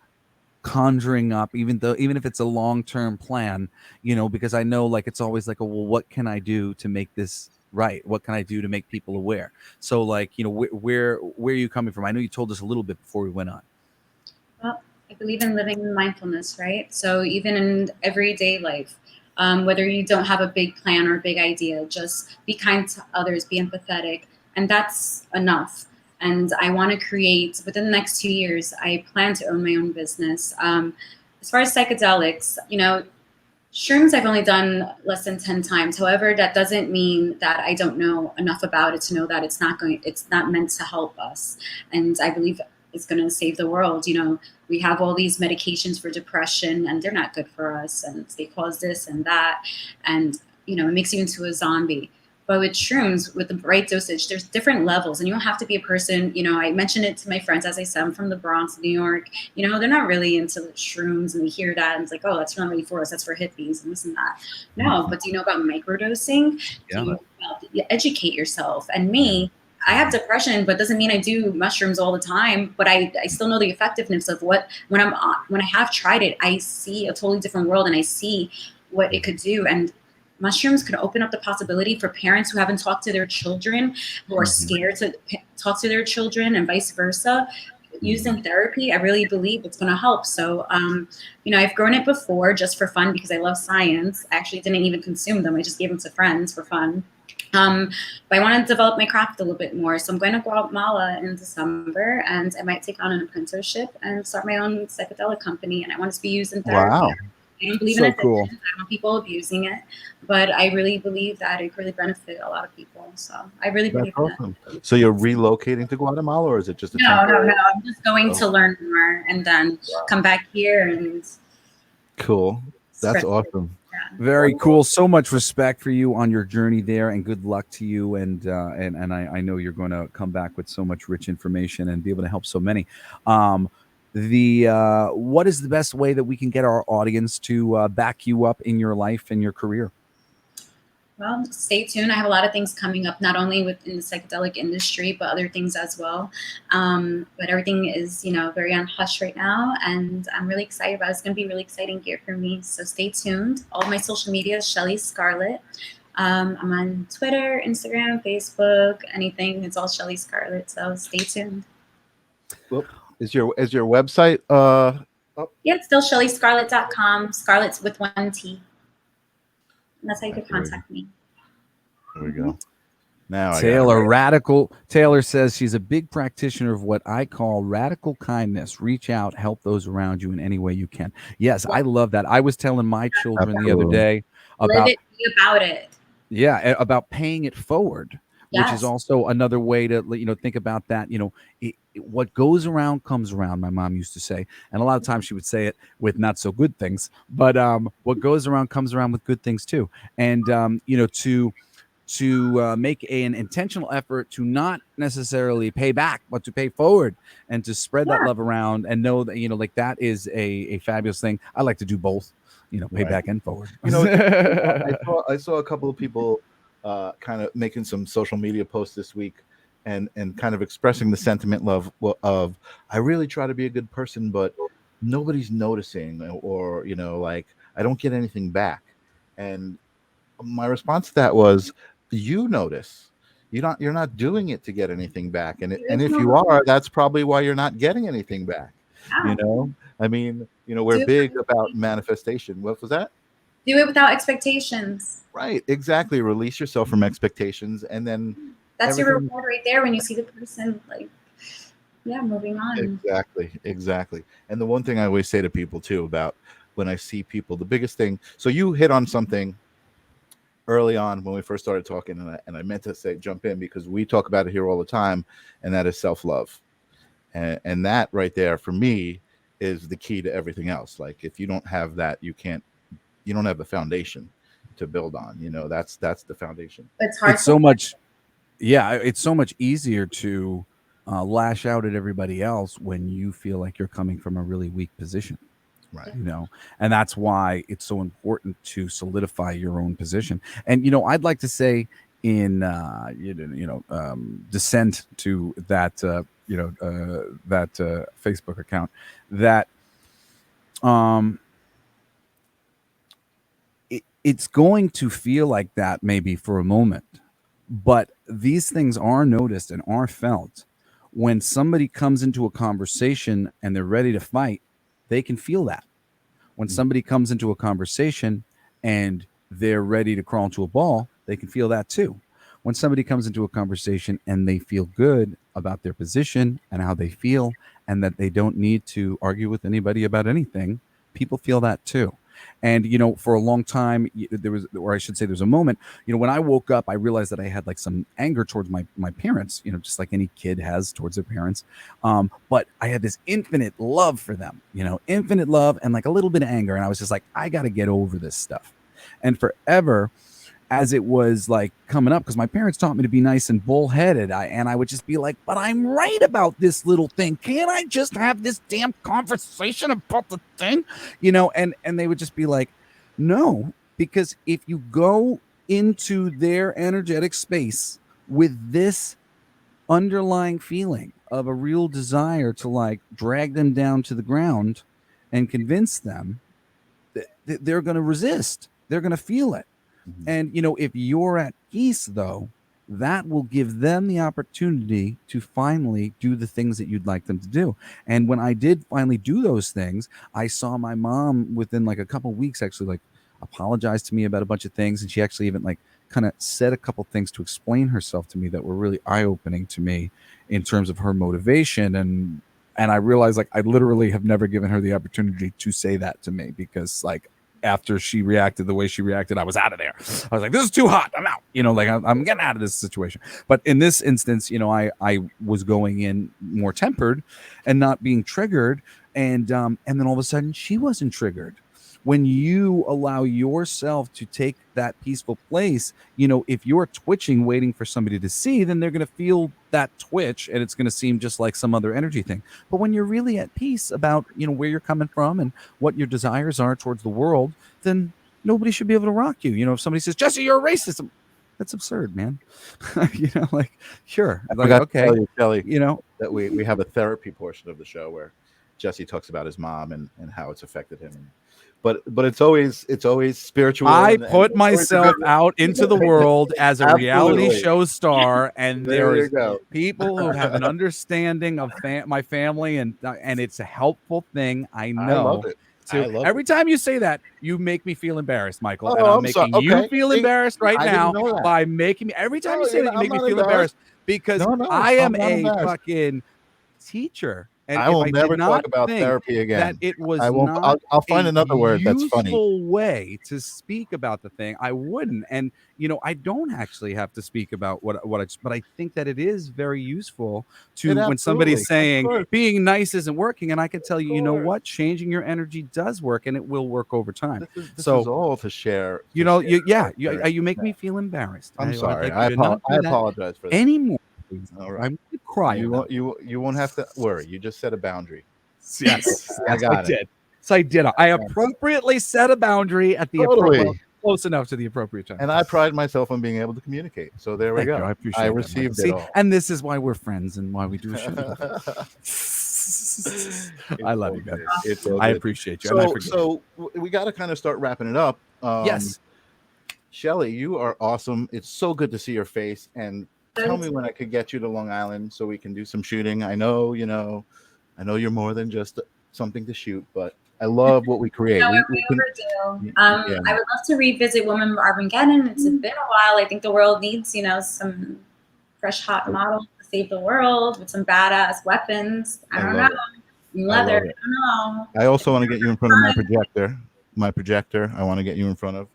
conjuring up, even if it's a long-term plan, you know, because I know like it's always like, well, what can I do to make this right? What can I do to make people aware? So like, you know, where are you coming from? I know you told us a little bit before we went on. Well, I believe in living in mindfulness, right? So even in everyday life, whether you don't have a big plan or a big idea, just be kind to others, be empathetic, and that's enough. And I want to create, within the next 2 years, I plan to own my own business. As far as psychedelics, you know, shrooms I've only done less than 10 times. However, that doesn't mean that I don't know enough about it to know that it's not meant to help us. And I believe it's going to save the world. You know, we have all these medications for depression and they're not good for us. And they cause this and that. And, you know, it makes you into a zombie. But with shrooms, with the right dosage, there's different levels. And you don't have to be a person, you know, I mentioned it to my friends, as I said, I'm from the Bronx, New York. You know, they're not really into shrooms, and they hear that and it's like, oh, that's not really for us. That's for hippies and this and that. No, but do you know about microdosing? Yeah. Do you educate yourself? And me, I have depression, but doesn't mean I do mushrooms all the time. But I still know the effectiveness of when I have tried it, I see a totally different world and I see what it could do. And mushrooms could open up the possibility for parents who haven't talked to their children, who are scared to talk to their children, and vice versa. Using therapy, I really believe it's going to help. So, you know, I've grown it before just for fun because I love science. I actually didn't even consume them. I just gave them to friends for fun. But I want to develop my craft a little bit more. So I'm going to Guatemala in December, and I might take on an apprenticeship and start my own psychedelic company. And I want it to be used in therapy. Wow. I don't believe So in it. cool. I don't want people abusing it, but I really believe that it could really benefit a lot of people. So I really That's believe awesome. that. So you're relocating to Guatemala, or is it just a No. temporary? I'm just going to learn more and then come back here and Cool. That's spread it. awesome. Very cool. So much respect for you on your journey there, and good luck to you. And I know you're going to come back with so much rich information and be able to help so many. What is the best way that we can get our audience to back you up in your life and your career? Well, stay tuned. I have a lot of things coming up, not only within the psychedelic industry, but other things as well. But everything is, you know, very on hush right now, and I'm really excited about it. It's going to be a really exciting year for me. So stay tuned. All my social media is Shelly Scarlet. I'm on Twitter, Instagram, Facebook, anything. It's all Shelly Scarlet. So stay tuned. Well, Is your website up? Yeah, it's still ShellyScarlet.com. Scarlet's with 1 T. And that's how you can contact me. There we go. Now Taylor says she's a big practitioner of what I call radical kindness. Reach out, help those around you in any way you can. Yes, I love that. I was telling my children the other day about Live it, be about it. Yeah, about paying it forward, which is Yes. also another way to think about that. What goes around comes around. My mom used to say, and a lot of times she would say it with not so good things. But what goes around comes around with good things too. And to make an intentional effort to not necessarily pay back, but to pay forward and to spread that love around and know that, like that is a fabulous thing. I like to do both, pay back and forward. I saw a couple of people kind of making some social media posts this week and kind of expressing the sentiment of I really try to be a good person, but nobody's noticing, or like I don't get anything back. And my response to that was, you notice. You're not doing it to get anything back, and if you are, that's probably why you're not getting anything back. I mean, we're big about manifestation. What was that? Do it without expectations. Right, exactly. Release yourself from expectations, and then that's your reward right there when you see the person moving on. Exactly. And the one thing I always say to people too about when I see people, the biggest thing. So you hit on something early on when we first started talking, and I meant to say jump in because we talk about it here all the time, and that is self-love. And that right there for me is the key to everything else. Like if you don't have that, you don't have the foundation to build on. That's the foundation. It's hard. It's so much easier to lash out at everybody else when you feel like you're coming from a really weak position. Right. And that's why it's so important to solidify your own position. And I'd like to say in descent to that that Facebook account that it's going to feel like that maybe for a moment, but these things are noticed and are felt when somebody comes into a conversation and they're ready to fight. They can feel that. When somebody comes into a conversation and they're ready to crawl into a ball, they can feel that too. When somebody comes into a conversation and they feel good about their position and how they feel and that they don't need to argue with anybody about anything, people feel that too. And, for a long time, there's a moment, when I woke up, I realized that I had like some anger towards my parents, just like any kid has towards their parents. But I had this infinite love for them, infinite love and like a little bit of anger. And I was just like, I got to get over this stuff. And forever, as it was like coming up, because my parents taught me to be nice and bullheaded, I would just be like, but I'm right about this little thing. Can't I just have this damn conversation about the thing? And they would just be like, no, because if you go into their energetic space with this underlying feeling of a real desire to like drag them down to the ground and convince them that they're going to resist, they're going to feel it. And, if you're at peace, though, that will give them the opportunity to finally do the things that you'd like them to do. And when I did finally do those things, I saw my mom within like a couple of weeks actually like apologize to me about a bunch of things. And she actually even like kind of said a couple things to explain herself to me that were really eye-opening to me in terms of her motivation. And I realized like I literally have never given her the opportunity to say that to me because like after she reacted the way she reacted, I was out of there. I was like, this is too hot. I'm out. I'm getting out of this situation. But in this instance, I was going in more tempered and not being triggered. And then all of a sudden she wasn't triggered. When you allow yourself to take that peaceful place, if you're twitching, waiting for somebody to see, then they're going to feel that twitch and it's going to seem just like some other energy thing. But when you're really at peace about, where you're coming from and what your desires are towards the world, then nobody should be able to rock you. If somebody says, Jesse, you're a racist, that's absurd, man. Like, sure. Like, okay. Shelly, that we have a therapy portion of the show where Jesse talks about his mom and how it's affected him. And but it's always spiritual. I and put it's always a myself good- out into the world as a reality Absolutely. show star, and There you there's go. people who have an understanding of my family, and it's a helpful thing. I know. love it. To I love every time you say that, you make me feel embarrassed, Michael, and Oh, I'm I'm sorry. making you Okay. feel See, embarrassed right I now didn't know that. by making me. Every time No, you say that, you I'm make me not feel embarrassed because No, I am I'm not a embarrassed. fucking teacher, and I if will I never did talk not about think therapy again. that it was I won't. not I'll find a another word that's funny. useful way to speak about the thing, I wouldn't. And I don't actually have to speak about what but I think that it is very useful It to when somebody's absolutely, of saying course, being nice isn't working, and I can tell of you, you know course. what, changing your energy does work, and it will work over time. This is So all to share. you make me feel embarrassed. I'm I'd sorry. like you to not I do that apologize for that. anymore, please. All right. I'm gonna cry. You won't have to worry. You just set a boundary. Yes, I got it. did. So I did. I appropriately set a boundary at the Totally. close enough to the appropriate time. And I pride myself on being able to communicate. So there we Thank go. you. I appreciate that, received Michael. it all. And this is why we're friends and why we do a show together. I love you, man. It's all I good. appreciate you. and I forgive you. We got to kind of start wrapping it up. Yes. Shelly, you are awesome. It's so good to see your face. And tell me when I could get you to Long Island so we can do some shooting. I know you're more than just something to shoot, but I love what we create. No, we overdue. I would love to revisit Women of Armageddon. It's been a while. I think the world needs, some fresh, hot models to save the world with some badass weapons. I don't know. Leather. I don't know. I also want to get you in front of my projector. I want to get you in front of.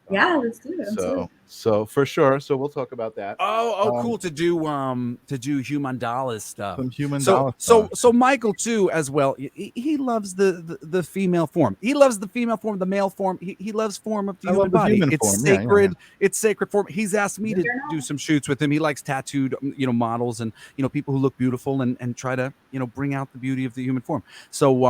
Yeah, let's do it. So for sure. So we'll talk about that. Cool to do human dollar stuff. Some human dollar stuff. So Michael too as well. He loves the female form. He loves the female form, the male form. He loves form of the human body. It's sacred. It's sacred form. He's asked me to do some shoots with him. He likes tattooed, models and people who look beautiful and try to bring out the beauty of the human form. So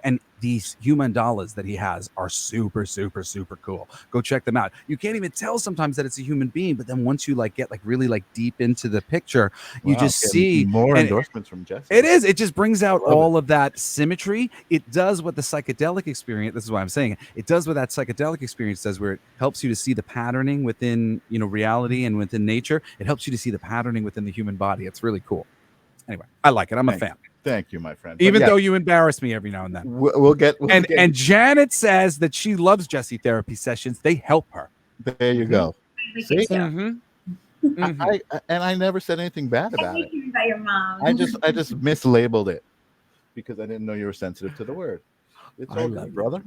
and these human dollars that he has are super, super, super cool. Go check them out. You can't even tell sometimes that it's a human being, but then once you get really deep into the picture, you just see more endorsements from Jesse. It is. It just brings out all of that symmetry. It does what the psychedelic experience. This is why I'm saying it. It does what that psychedelic experience does, where it helps you to see the patterning within reality and within nature. It helps you to see the patterning within the human body. It's really cool. Anyway, I like it. I'm a fan. Thank you, my friend. Even though you embarrass me every now and then. We'll get. And Janet says that she loves Jesse therapy sessions. They help her. There you go. See? Mm-hmm. I never said anything bad about it. About your mom. I just mislabeled it because I didn't know you were sensitive to the word. It's all good, brother.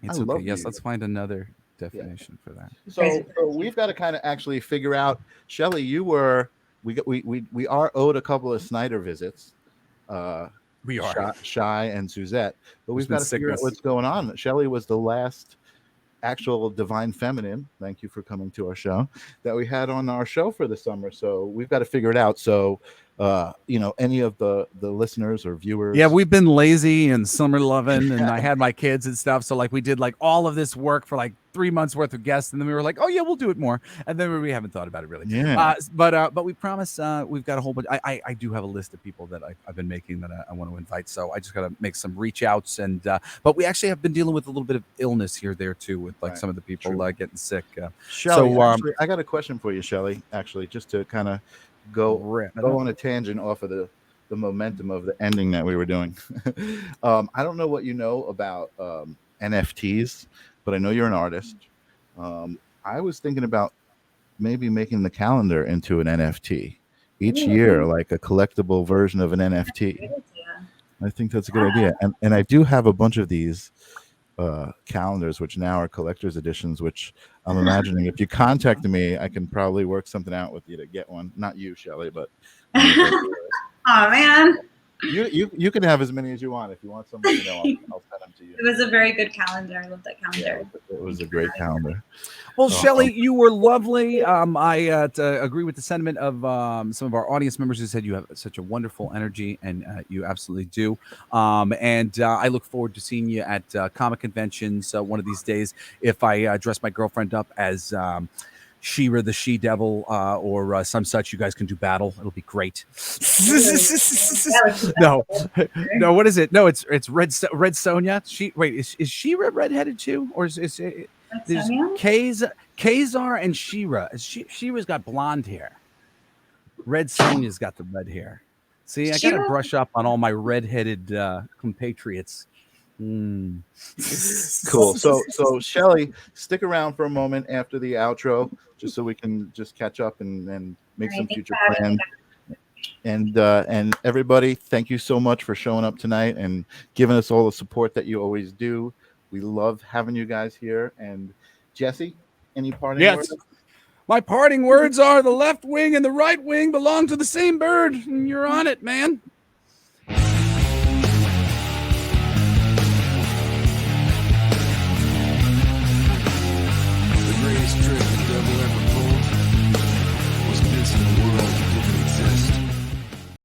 It's okay. Yes, let's find another definition for that. So we've got to kind of actually figure out. Shelly, we are owed a couple of Snyder visits. We are Shy and Suzette, but we've got to figure out what's going on. Shelly was the last actual divine feminine. Thank you for coming to our show that we had on our show for the summer. So we've got to figure it out. So any of the listeners or viewers. Yeah, we've been lazy and summer loving, and I had my kids and stuff. So we did all of this work for 3 months worth of guests, and then we were like, oh yeah, we'll do it more, and then we haven't thought about it really. Yeah. But we promise we've got a whole bunch. I do have a list of people that I've been making that I want to invite. So I just got to make some reach outs, and but we actually have been dealing with a little bit of illness here there too, with some of the people getting sick. Shelly, actually, I got a question for you, Shelly. Actually, just to kind of go on a tangent off of the momentum of the ending that we were doing. I don't know what you know about NFTs, but I know you're an artist. I was thinking about maybe making the calendar into an NFT each year, like a collectible version of an NFT. I think that's a good idea. And I do have a bunch of these calendars, which now are collector's editions, which I'm imagining if you contacted me, I can probably work something out with you to get one. Not you, Shelly, but oh man. You can have as many as you want. If you want some, I'll send them to you. It was a very good calendar. I love that calendar. Yeah, it was a great calendar. Well, Shelly, you were lovely. I agree with the sentiment of some of our audience members who said you have such a wonderful energy, and you absolutely do. And I look forward to seeing you at comic conventions one of these days. If I dress my girlfriend up as She-Ra the She-Devil or some such, you guys can do battle. It'll be great. No, what is it? No, it's Red Sonja. Is She-Ra redheaded too, or is Kazar and She-Ra? She-Ra's got blonde hair. Red Sonja's got the red hair. See, I gotta brush up on all my redheaded compatriots. Cool. So Shelly, stick around for a moment after the outro, just so we can just catch up and make some future plans. And everybody, thank you so much for showing up tonight and giving us all the support that you always do. We love having you guys here. And Jesse, any parting words? My parting words are: the left wing and the right wing belong to the same bird. And you're on it, man.